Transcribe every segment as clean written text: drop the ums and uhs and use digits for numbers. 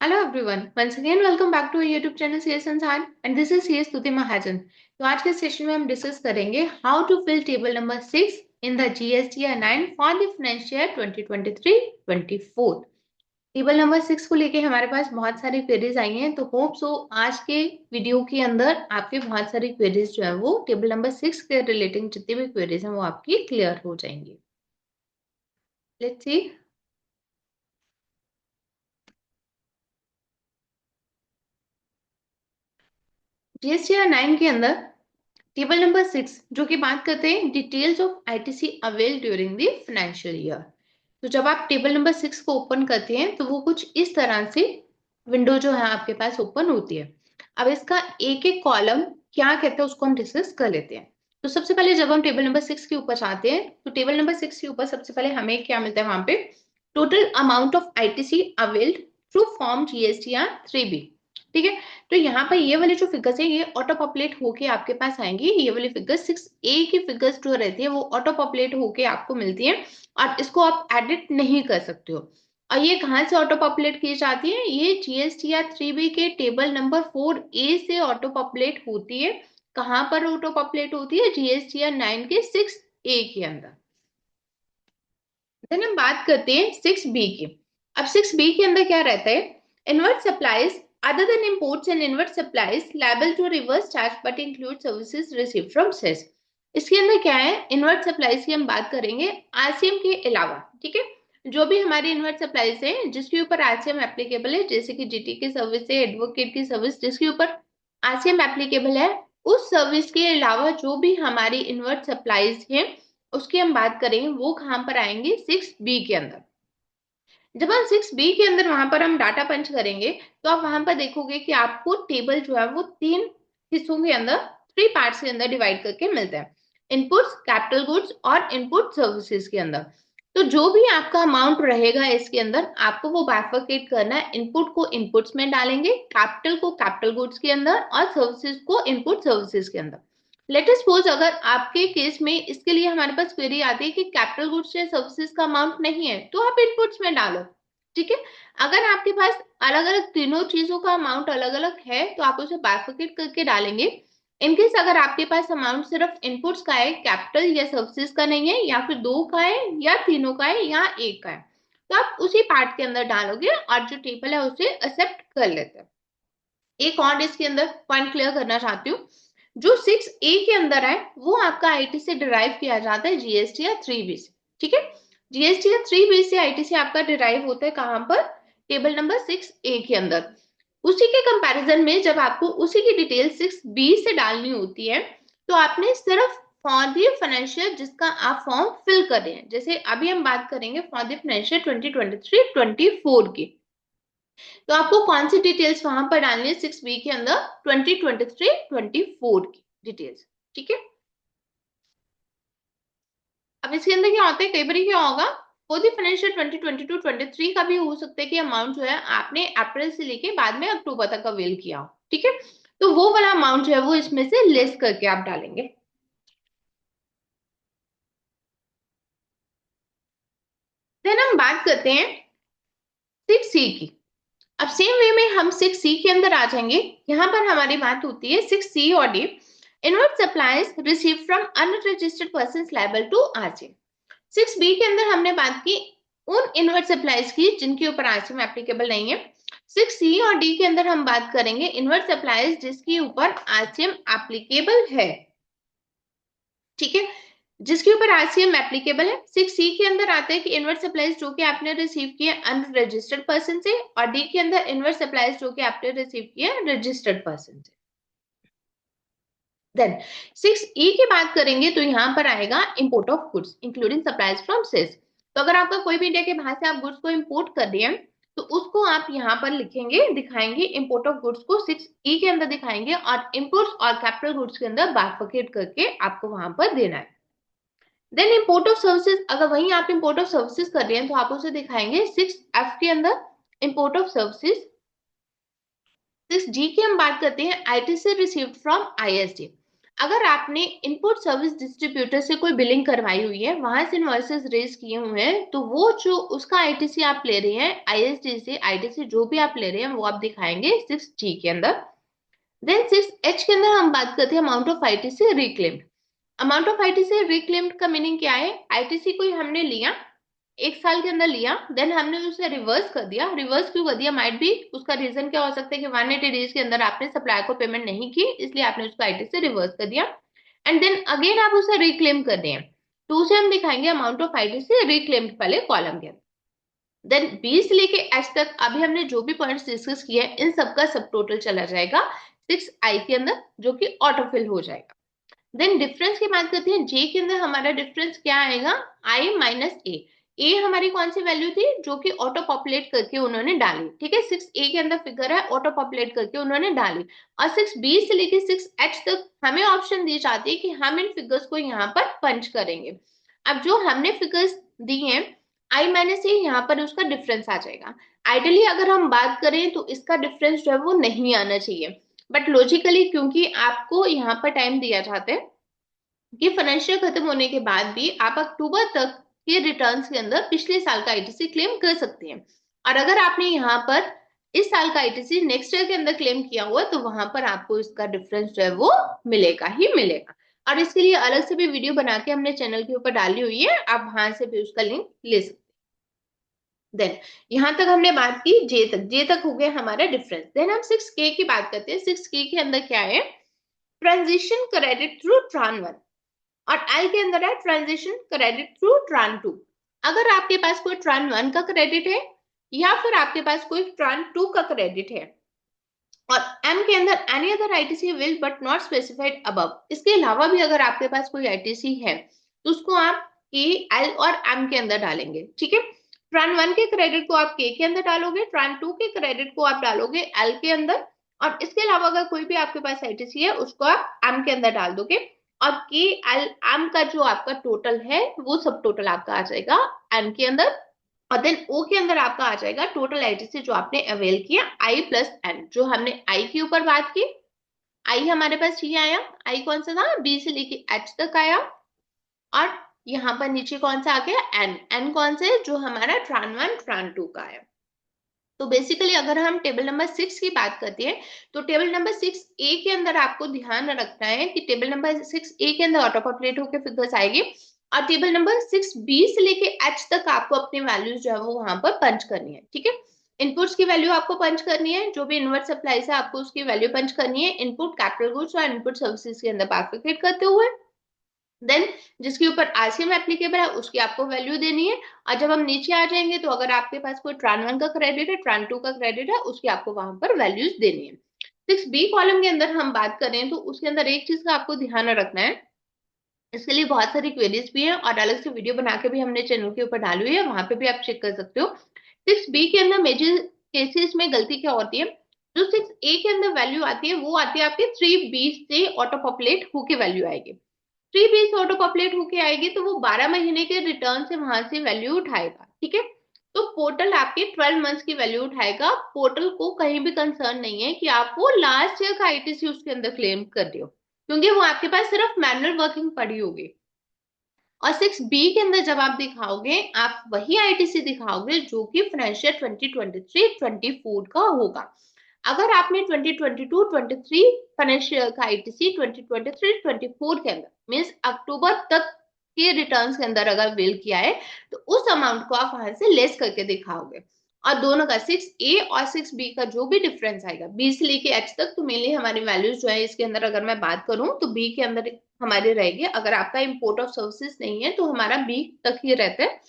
Hello everyone. Once again welcome back to our YouTube channel CS Sansan and this is CS Tuti Mahajan. तो आज के session में हम discuss करेंगे how to fill table number 6 in the GST 9 for the financial year 2023-24। Table number 6 को लेके हमारे पास बहुत सारी क्वेरीज आई हैं, तो होप सो आज के वीडियो के अंदर आपके बहुत सारी क्वेरीज जो है वो टेबल नंबर 6 के रिलेटिंग जितनी भी क्वेरीज हैं वो आपकी क्लियर हो जाएंगी। Let's see. GST 9 के अंदर टेबल नंबर 6 जो कि बात करते हैं details of ITC avail during the financial year. तो जब आप टेबल नंबर 6 को ओपन करते हैं तो वो कुछ इस तरह से विंडो जो है आपके पास ओपन होती है। अब इसका एक एक कॉलम क्या कहते हैं उसको हम डिस्कस कर लेते हैं। तो सबसे पहले जब हम टेबल नंबर 6 के ऊपर जाते हैं तो टेबल नंबर 6 के ऊपर सबसे पहले हमें क्या मिलता है, वहां पे total amount of ITC availed through form GSTR 3B। ठीक है, तो यहाँ पर ये वाले जो फिगर्स है ये ऑटो पॉपुलेट होके आपके पास आएंगी। ये वाली फिगर्स 6A की फिगर्स जो रहती है वो ऑटो पॉपुलेट होके आपको मिलती है और इसको आप एडिट नहीं कर सकते हो। और ये कहाँ से ऑटो पॉपुलेट की जाती है? ये जीएसटीआर 3B के टेबल नंबर 4A से ऑटो पॉपुलेट होती है। कहाँ पर ऑटो पॉपुलेट होती है? जीएसटीआर 9 के 6A के अंदर। देन हम बात करते हैं 6B की। अब 6B के अंदर क्या रहता है? Invert supplies other than imports and inward supplies liable to reverse charge but include services received from cess. इसके अंदर क्या है? इनवर्ट सप्लाईज की हम बात करेंगे आरसीएम के अलावा। ठीक है, जो भी हमारी इनवर्ट सप्लाईज है जिसके ऊपर आरसीएम एप्लीकेबल है, जैसे कि जीटी की सर्विस है, एडवोकेट की सर्विस, जिसके ऊपर आरसीएम एप्लीकेबल है, उस सर्विस के अलावा जो भी हमारी इनवर्ट सप्लाईज है उसकी हम बात करेंगे, वो कहां पर आएंगे? 6B के अंदर। जब हम 6B के अंदर वहां पर हम डाटा पंच करेंगे तो आप वहां पर देखोगे कि आपको टेबल जो है वो 3 हिस्सों के अंदर, 3 पार्ट्स के अंदर डिवाइड करके मिलता है। इनपुट्स, कैपिटल गुड्स और इनपुट सर्विसेज के अंदर। तो जो भी आपका अमाउंट रहेगा इसके अंदर आपको वो बाइफरकेट करना है। इनपुट को इनपुट्स में डालेंगे, कैपिटल को कैपिटल गुड्स के अंदर और सर्विसेज को इनपुट सर्विसेज के अंदर। लेट अस सपोज अगर आपके केस में इसके लिए हमारे पास क्वेरी आती है कि कैपिटल गुड्स या सर्विसेज का अमाउंट नहीं है तो आप इनपुट्स में डालो। ठीक है, अगर आपके पास अलग अलग तीनों चीजों का अमाउंट अलग अलग है तो आप उसे बाइफरकेट करके डालेंगे। इनकेस अगर आपके पास अमाउंट सिर्फ इनपुट्स का है, कैपिटल या सर्विसेज का नहीं है, या फिर दो का है या तीनों का है या एक का है, तो आप उसी पार्ट के अंदर डालोगे और जो टेबल है उसे एक्सेप्ट कर लेते हैं। एक और इसके अंदर पॉइंट क्लियर करना चाहती हूँ, जो 6A के अंदर है वो आपका आईटी से डिराइव किया जाता है जीएसटीआर 3B से। ठीक है, जीएसटीआर 3B से आईटी से आपका डिराइव होता है कहां पर? टेबल नंबर 6A के अंदर। उसी के कंपैरिजन में जब आपको उसी की डिटेल 6B से डालनी होती है तो आपने सिर्फ फॉर द फाइनेंशियल जिसका आप फॉर्म फिल कर रहे हैं, जैसे अभी हम बात करेंगे फॉर द फाइनेंशियल 2023-24 की, तो आपको कौन सी डिटेल्स वहां पर डालनी है 6B के अंदर? 2023-24 की डिटेल्स। ठीक है, अब इसके अंदर क्या होता है, कई बार क्या होगा, फॉर द फाइनेंशियल 2022-23 का भी हो सकता है कि अमाउंट जो है आपने अप्रैल से लेके बाद में अक्टूबर तक अवेल किया हो। ठीक है, तो वो वाला अमाउंट जो है वो इसमें से लेस करके आप डालेंगे। देन हम बात करते हैं 6C की। अब सेम वे में हम 6C के अंदर आ जाएंगे। यहाँ पर हमारी बात होती है 6C और D, inward supplies received from unregistered person liable to RCM. 6B के अंदर हमने बात की उन इनवर्ट सप्लाईज की जिनके ऊपर आरसीएम एप्लीकेबल नहीं है। 6C और D के अंदर हम बात करेंगे इनवर्ट सप्लाईज जिसके ऊपर आरसीएम एप्लीकेबल है। ठीक है, जिसके ऊपर आरसीएम एप्लीकेबल है। 6C के अंदर आता है कि इनवर्ट सप्लाईज जो कि आपने रिसीव किए अनरजिस्टर्ड पर्सन से, और डी के अंदर इनवर्ट सप्लाईज जो कि आपने रिसीव किए रजिस्टर्ड पर्सन से। देन 6E की बात करेंगे तो यहां पर आएगा import of goods including supplies from cess. तो अगर आपका कोई भी इंडिया के बाहर से आप गुड्स को इंपोर्ट कर रहे हैं तो उसको आप यहाँ पर लिखेंगे, दिखाएंगे, इंपोर्ट ऑफ गुड्स को 6E के अंदर दिखाएंगे और इंपोर्ट्स और कैपिटल गुड्स के अंदर बाइफरकेट करके आपको वहां पर देना है। देन इंपोर्ट ऑफ सर्विसेज, अगर वहीं आप इंपोर्ट ऑफ सर्विसेज कर रहे हैं तो आप उसे दिखाएंगे 6F के अंदर इंपोर्ट ऑफ सर्विसेज। 6G की हम बात करते हैं आईटी से रिसीव्ड फ्रॉम आईएसडी। अगर आपने इनपुट सर्विस डिस्ट्रीब्यूटर से कोई बिलिंग करवाई हुई है, वहां से इनवॉइसेस रेज किए हुए हैं, तो वो जो उसका आईटीसी आप ले रहे हैं, आईएसडी से आईटीसी जो भी आप ले रहे हैं वो आप दिखाएंगे 6G के अंदर। देन 6H के अंदर हम बात करते हैं amount of ITC reclaimed. Amount of ITC reclaimed का मीनिंग क्या है? आईटीसी कोई हमने लिया, 1 साल के अंदर लिया, देन हमने उसे रिवर्स कर दिया। रिवर्स क्यों कर दिया? माइट भी उसका रीजन क्या हो सकता है कि 180 डेज के अंदर आपने सप्लायर को पेमेंट नहीं की, इसलिए आपने उसको आईटीसी रिवर्स कर दिया, एंड देन अगेन आप उसे रिक्लेम कर रहे हैं, तो उसे हम दिखाएंगे अमाउंट ऑफ आईटीसी रिक्लेम्ड वाले कॉलम के अंदर। देन 20 से लेके एच तक अभी हमने जो भी पॉइंट्स डिस्कस किए हैं, इन सबका सब टोटल चला जाएगा 6I के अंदर, जो कि ऑटोफिल हो जाएगा। देन डिफरेंस की बात करते हैं, जे के अंदर हमारा डिफरेंस क्या आएगा? आई माइनस ए। ए हमारी कौन सी वैल्यू थी? जो कि ऑटो पॉपुलेट करके उन्होंने डाली, ठीक है। 6A के अंदर फिगर है, ऑटो पॉपुलेट करके उन्होंने डाली, और 6B से लेके 6H तक हमें ऑप्शन दी जाती है कि हम इन फिगर्स को यहाँ पर पंच करेंगे। अब जो हमने फिगर्स दी हैं, आई माइनस ए, यहाँ पर उसका डिफरेंस आ जाएगा। आइडियली अगर हम बात करें तो इसका डिफरेंस जो है वो नहीं आना चाहिए, बट लॉजिकली क्योंकि आपको यहाँ पर टाइम दिया जाता है कि फाइनेंशियल खत्म होने के बाद भी आप अक्टूबर तक के रिटर्न्स के अंदर पिछले साल का आईटीसी क्लेम कर सकते हैं, और अगर आपने यहाँ पर इस साल का आईटीसी नेक्स्ट ईयर के अंदर क्लेम किया हुआ तो वहां पर आपको इसका डिफरेंस जो है वो मिलेगा ही मिलेगा। और इसके लिए अलग से भी वीडियो बना के हमने चैनल के ऊपर डाली हुई है, आप वहां से भी उसका लिंक ले सकते हैं। देन यहां तक हमने बात की जे तक, जे तक हो गया हमारा डिफरेंस। देन हम 6K की बात करते हैं। 6K के अंदर क्या है? ट्रांजिशन क्रेडिट थ्रू ट्रान 1, और एल के अंदर है ट्रांजिशन क्रेडिट थ्रू ट्रान 2। अगर आपके पास कोई ट्रान 1 का क्रेडिट है या फिर आपके पास कोई ट्रान 2 का क्रेडिट है, और एम के अंदर any other ITC will but not specified above, इसके अलावा भी अगर आपके पास कोई आईटीसी है तो उसको आप के, एल और एम के अंदर डालेंगे, ठीक है। ट्रान 1 के क्रेडिट को आप के अंदर डालोगे, ट्रान 2 के क्रेडिट को आप डालोगे एल के अंदर, और इसके अलावा अगर कोई भी आपके पास आईटीसी है उसको आप एम के अंदर डाल दोगे, और के, एल, एम का जो आपका टोटल है वो सब टोटल आपका आ जाएगा एम के अंदर, और देन ओ के अंदर आपका आ जाएगा टोटल आईटीसी जो आपने अवेल किया, आई प्लस एन। जो हमने आई के ऊपर बात की, आई हमारे पास ये आया, आई कौन सा था? बी से लेके एच तक आया, और यहाँ पर नीचे कौन सा आ गया? एन। एन कौन सा है? जो हमारा ट्रान 1 ट्रान 2 का है। तो बेसिकली अगर हम टेबल नंबर 6 की बात करते हैं, तो टेबल नंबर 6A के अंदर आपको ध्यान रखना है कि टेबल नंबर 6A के अंदर ऑटो पॉपुलेट होकर फिगर्स आएगी, और टेबल नंबर 6B से लेके H तक आपको अपनी वैल्यूज जो है वो वहां पर पंच करनी है, ठीक है। इनपुट्स की वैल्यू आपको पंच करनी है, जो भी इनवर्ट सप्लाई है आपको उसकी वैल्यू पंच करनी है, इनपुट कैपिटल गुड्स और इनपुट सर्विसेज के अंदर बाइफरकेट करते हुए। देन जिसके ऊपर आरसीएम एप्लीकेबल है उसकी आपको वैल्यू देनी है, और जब हम नीचे आ जाएंगे तो अगर आपके पास कोई ट्रान 1 का क्रेडिट है, ट्रान 2 का क्रेडिट है, उसकी आपको वहां पर वैल्यूज देनी है। 6B कॉलम के अंदर हम बात करें तो उसके अंदर एक चीज का आपको ध्यान रखना है, इसके लिए बहुत सारी क्वेरीज भी है और अलग से वीडियो बना के भी हमने चैनल के ऊपर डाली हुई है, वहां पे भी आप चेक कर सकते हो। 6B के अंदर मेजर केसेस में गलती क्या होती है? जो 6A के अंदर वैल्यू आती है वो आती है आपके 3B से ऑटो पॉपुलेट होके वैल्यू आएगी। 3B से ऑटो पॉपुलेट होके आएगी तो वो 12 महीने के रिटर्न से वहां से वैल्यू उठाएगा, ठीक है। तो पोर्टल आपके 12 मंथ्स की वैल्यू उठाएगा। पोर्टल को कहीं भी कंसर्न नहीं है कि आप वो लास्ट ईयर का आईटीसी उसके अंदर क्लेम कर रहे हो, क्योंकि वो आपके पास सिर्फ मैनुअल वर्किंग पड़ी होगी। और 6B के अंदर जब आप दिखाओगे, आप वही आईटीसी दिखाओगे जो कि फाइनेंशियल 2023-24 का होगा। अगर आपने 2022-23 फाइनेंशियल का आईटीसी 2023-24 के अंदर मीन्स अक्टूबर तक के रिटर्न्स के अंदर अगर वेल किया है तो उस अमाउंट को आप वहां से लेस करके दिखाओगे। और दोनों का 6A और 6B का जो भी डिफरेंस आएगा, B से लेके H तक, तो मेनली हमारी वैल्यूज जो है इसके अंदर अगर मैं बात करूं तो B के अंदर हमारी रहेगी। अगर आपका इंपोर्ट ऑफ सर्विसेज नहीं है तो हमारा B तक ही रहता है।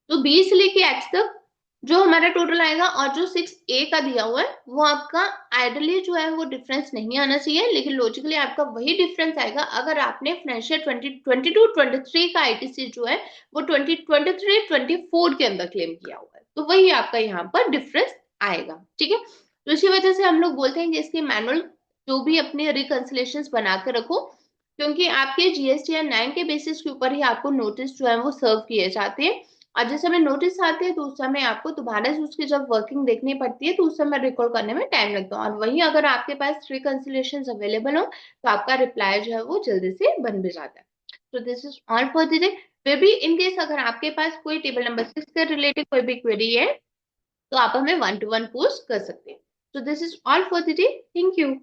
तो B से लेके H तक जो हमारा टोटल आएगा, और जो 6A का दिया हुआ है वो आपका आइडली जो है वो डिफरेंस नहीं आना चाहिए, लेकिन लॉजिकली आपका वही डिफरेंस आएगा अगर आपने फाइनेंशियल 2022-23 का आईटीसी जो है वो 2023-24 के अंदर क्लेम किया हुआ है, तो वही आपका यहाँ पर डिफरेंस आएगा, ठीक है। तो इसी वजह से हम लोग बोलते हैं कि इसके मैनुअल जो भी अपने रिकंसिलेशन बना के रखो, क्योंकि आपके GSTN 9 के बेसिस के ऊपर ही आपको नोटिस जो है वो सर्व किए जाते हैं। और जिस समय नोटिस आते हैं तो उस समय आपको दोबारा से उसकी जब वर्किंग देखनी पड़ती है तो उस समय रिकॉल करने में टाइम लगता है। और वहीं अगर आपके पास रिकंसिलिएशन अवेलेबल हो तो आपका रिप्लाई जो है वो जल्दी से बन भी जाता है। तो this is all for the day. फिर भी इन केस अगर आपके पास कोई टेबल नंबर 6 के रिलेटेड कोई भी क्वेरी है तो आप हमें 1 to 1 पोस्ट कर सकते हैं। तो this is all for the day. Thank you.